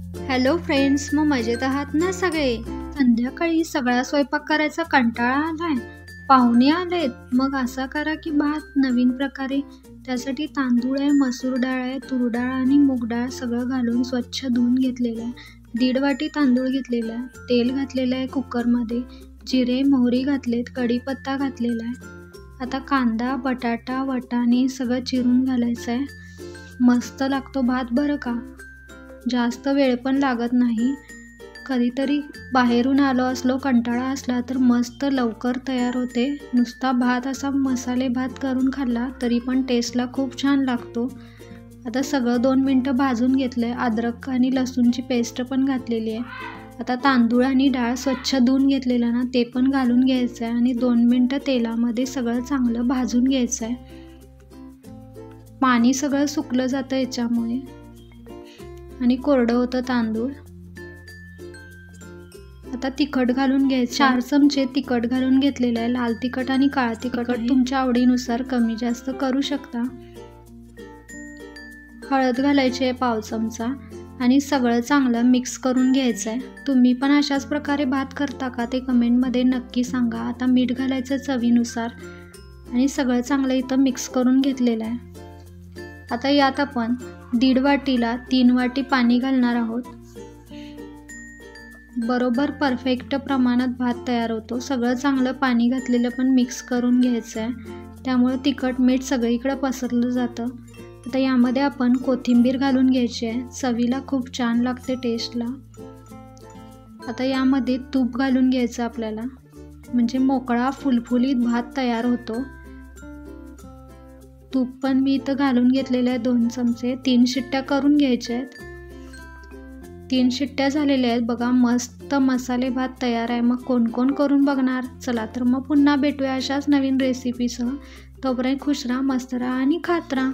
Hello friends, मग मजेत आहात ना सगळे? संध्याकाळी सगळा स्वयंपाक करायचा कंटाळा आलाय, पाहुणे आलेत, मग असा करा की भात नवीन प्रकारे. त्यासाठी तांदूळ आहे, मसूर डाळ आहे, तूर डाळ आणि मूग डाळ सगळं घालून स्वच्छ धुवून घेतलेलं आहे. 1.5 वाटी तांदूळ घेतलेला आहे, तेल घातलेलं आहे कुकरमध्ये, जिरे मोहरी घातलेत, कढीपत्ता घातलेला आहे. आता कांदा बटाटा वाटाणे सगळं चिरून घालायचं आहे. मस्त लागतो भात बरं का, जास्त वेळ पण लागत नाही. कधीतरी बाहेरून आलो असलो कंटाळा असला तर मस्त लवकर तयार होते. नुसता भात असा मसाले भात करून खाल्ला तरी पण टेस्टला खूप छान लागतो. आता सगळं 2 मिनटं भाजून घेतलं आहे. अद्रक आणि लसूणची पेस्ट पण घातलेली आहे. आता तांदूळ आणि डाळ स्वच्छ धुवून घेतलेलं ना, ते पण घालून घ्यायचं आहे आणि 2 मिनटं तेलामध्ये सगळं चांगलं भाजून घ्यायचं आहे. पाणी सगळं सुकलं जातं याच्यामुळे आणि कोरडं होतं तांदूळ. आता तिखट घालून घ्यायचं. 4 चमचे तिखट घालून घेतलेलं आहे. लाल तिखट आणि काळा तिखट तुमच्या आवडीनुसार कमी जास्त करू शकता. हळद घालायची आहे 1/2 चमचा आणि सगळं चांगलं मिक्स करून घ्यायचं आहे. तुम्ही पण अशाच प्रकारे भात करता का ते कमेंटमध्ये नक्की सांगा. आता मीठ घालायचं चवीनुसार आणि सगळं चांगलं इथं मिक्स करून घेतलेलं आहे. आता यात आपण 1.5 वाटीला 3 वाटी पाणी घालणार आहोत. बरोबर परफेक्ट प्रमाणात भात तयार होतो. सगळं चांगलं पाणी घातलेलं पण मिक्स करून घ्यायचं आहे, त्यामुळे तिखट मीठ सगळीकडे पसरलं जातं. आता यामध्ये आपण कोथिंबीर घालून घ्यायची आहे, चवीला खूप छान लागते टेस्टला. आता यामध्ये तूप घालून घ्यायचं आपल्याला, म्हणजे मोकळा फुलफुलीत भात तयार होतो. तूप पण मी इथं घालून घेतलेलं आहे 2 चमचे. 3 शिट्ट्या करून घ्यायच्या आहेत. 3 शिट्ट्या झालेल्या आहेत बघा. मस्त मसाले भात तयार आहे. मग कोण कोण करून बघणार? चला तर मग पुन्हा भेटूया अशाच नवीन रेसिपीसह. तोपर्यंत खुश राहा, मस्त राहा आणि खात राहा.